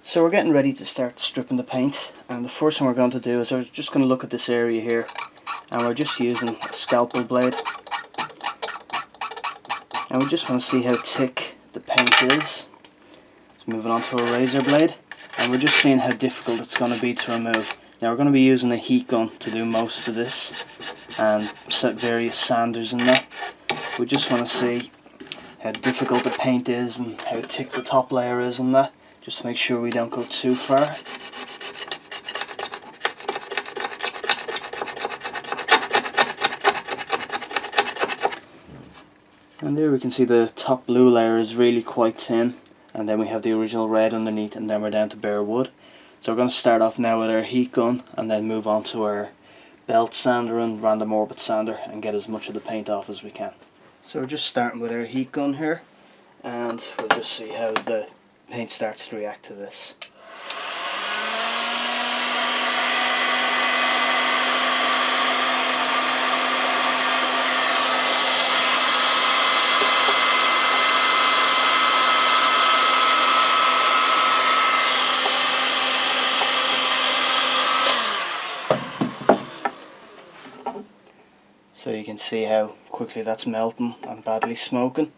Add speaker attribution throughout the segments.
Speaker 1: So we're getting ready to start stripping the paint, and the first thing we're going to do is we're just going to look at this area here, and we're just using a scalpel blade, and we just want to see how thick the paint is. So moving on to a razor blade, and we're just seeing how difficult it's going to be to remove. Now we're going to be using a heat gun to do most of this, and set various sanders in there. We just want to see how difficult the paint is and how thick the top layer is in that, just to make sure we don't go too far. And there we can see the top blue layer is really quite thin, and then we have the original red underneath, and then we're down to bare wood. So we're going to start off now with our heat gun and then move on to our belt sander and random orbit sander and get as much of the paint off as we can. So we're just starting with our heat gun here, and we'll just see how the paint starts to react to this. So you can see how quickly that's melting and badly smoking.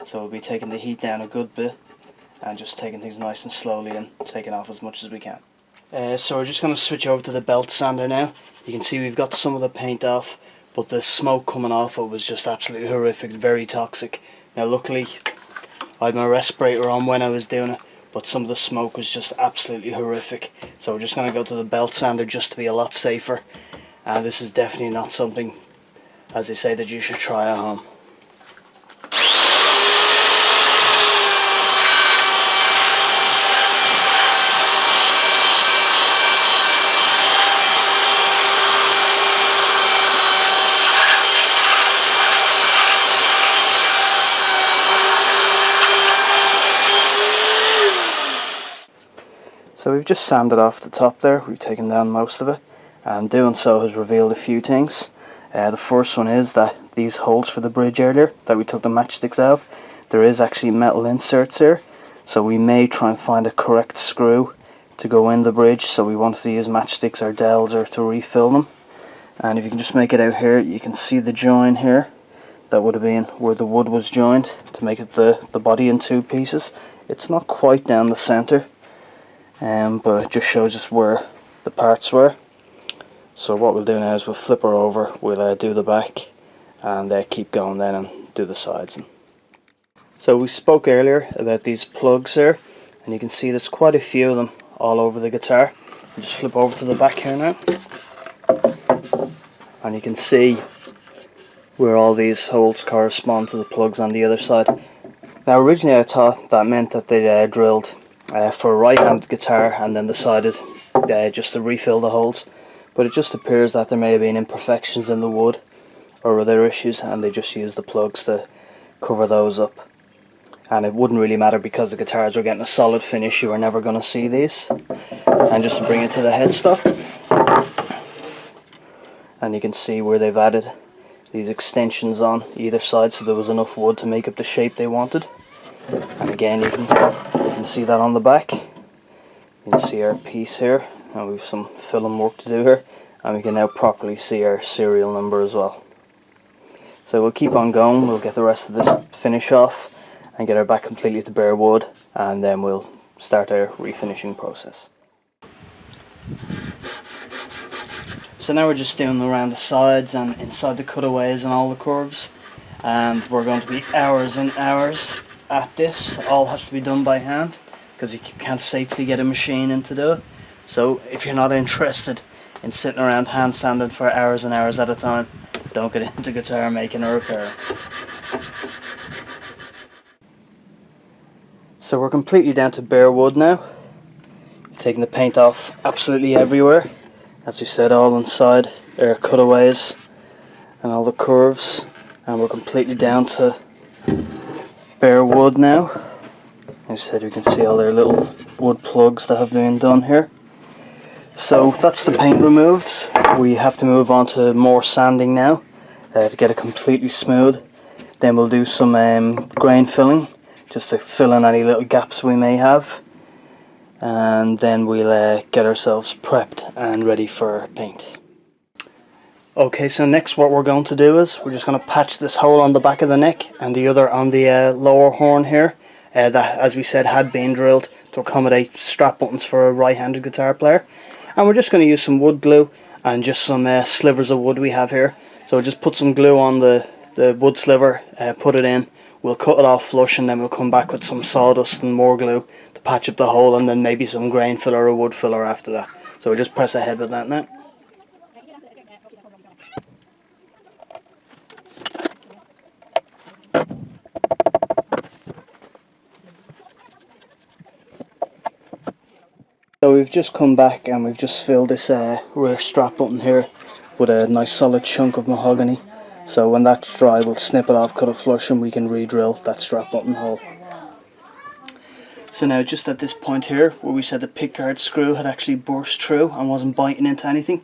Speaker 1: So we'll be taking the heat down a good bit and just taking things nice and slowly and taking off as much as we can. So we're just going to switch over to the belt sander now. You can see we've got some of the paint off, but the smoke coming off it was just absolutely horrific, very toxic. Now luckily I had my respirator on when I was doing it, but some of the smoke was just absolutely horrific. So we're just going to go to the belt sander just to be a lot safer. And this is definitely not something, as they say, that you should try at home. So we've just sanded off the top there, we've taken down most of it, and doing so has revealed a few things. The first one is that these holes for the bridge earlier that we took the matchsticks out of, there is actually metal inserts here, so we may try and find a correct screw to go in the bridge, so we wanted to use matchsticks or dowels or to refill them. And if you can just make it out here, you can see the join here that would have been where the wood was joined to make it the body in two pieces. It's not quite down the center, but it just shows us where the parts were. So what we'll do now is we'll flip her over, we'll do the back and keep going then and do the sides. So we spoke earlier about these plugs here, and you can see there's quite a few of them all over the guitar. I'll just flip over to the back here now, and you can see where all these holes correspond to the plugs on the other side. Now originally I thought that meant that they drilled for a right-handed guitar and then decided just to refill the holes. But it just appears that there may have been imperfections in the wood or other issues, and they just used the plugs to cover those up. And it wouldn't really matter because the guitars were getting a solid finish, you were never going to see these. And just to bring it to the headstock, and you can see where they've added these extensions on either side so there was enough wood to make up the shape they wanted. And again you can see that on the back. You can see our piece here. And we've some film work to do here, and we can now properly see our serial number as well. So we'll keep on going, we'll get the rest of this finish off and get her back completely to bare wood, and then we'll start our refinishing process. So now we're just doing around the sides and inside the cutaways and all the curves, and we're going to be hours and hours at this. All has to be done by hand because you can't safely get a machine in to do it. So if you're not interested in sitting around hand sanding for hours and hours at a time, don't get into guitar making or repairing. So we're completely down to bare wood now. Taking the paint off absolutely everywhere. As we said, all inside our cutaways and all the curves. And we're completely down to bare wood now. As I said, we can see all their little wood plugs that have been done here. So that's the paint removed. We have to move on to more sanding now to get it completely smooth. Then we'll do some grain filling just to fill in any little gaps we may have. and then we'll get ourselves prepped and ready for paint. Okay, so next what we're going to do is we're just going to patch this hole on the back of the neck and the other on the lower horn here, that, as we said, had been drilled to accommodate strap buttons for a right-handed guitar player. And we're just going to use some wood glue and just some slivers of wood we have here. So we'll just put some glue on the wood sliver, put it in, we'll cut it off flush, and then we'll come back with some sawdust and more glue to patch up the hole, and then maybe some grain filler or wood filler after that. So we'll just press ahead with that now. So we've just come back and we've just filled this rear strap button here with a nice solid chunk of mahogany. So when that's dry, we'll snip it off, cut it flush, and we can re-drill that strap button hole. So now just at this point here, where we said the pickguard screw had actually burst through and wasn't biting into anything,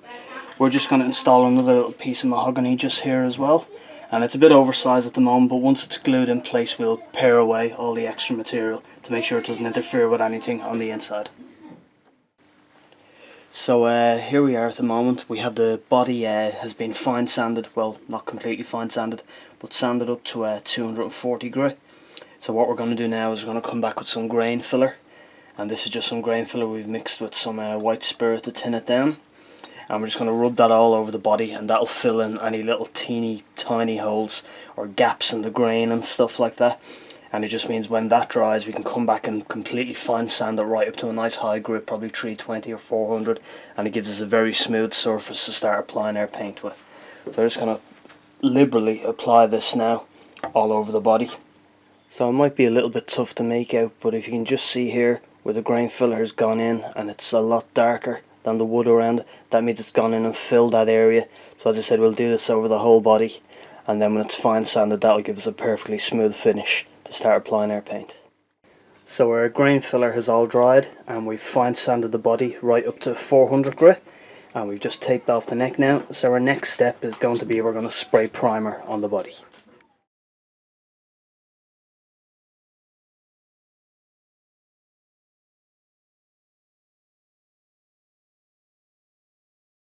Speaker 1: we're just going to install another little piece of mahogany just here as well. And it's a bit oversized at the moment, but once it's glued in place, we'll pare away all the extra material to make sure it doesn't interfere with anything on the inside. So here we are at the moment. We have the body has been fine sanded, well, not completely fine sanded, but sanded up to 240 grit. So what we're going to do now is we're going to come back with some grain filler, and this is just some grain filler we've mixed with some white spirit to tin it down, and we're just going to rub that all over the body, and that'll fill in any little teeny tiny holes or gaps in the grain and stuff like that. And it just means when that dries, we can come back and completely fine sand it right up to a nice high grit, probably 320 or 400, and it gives us a very smooth surface to start applying our paint with. So I'm just going to liberally apply this now all over the body. So it might be a little bit tough to make out, but if you can just see here where the grain filler has gone in and it's a lot darker than the wood around it, that means it's gone in and filled that area. So as I said, we'll do this over the whole body, and then when it's fine sanded, that'll give us a perfectly smooth finish to start applying our paint. So our grain filler has all dried, and we've fine sanded the body right up to 400 grit, and we've just taped off the neck now. So our next step is going to be we're going to spray primer on the body.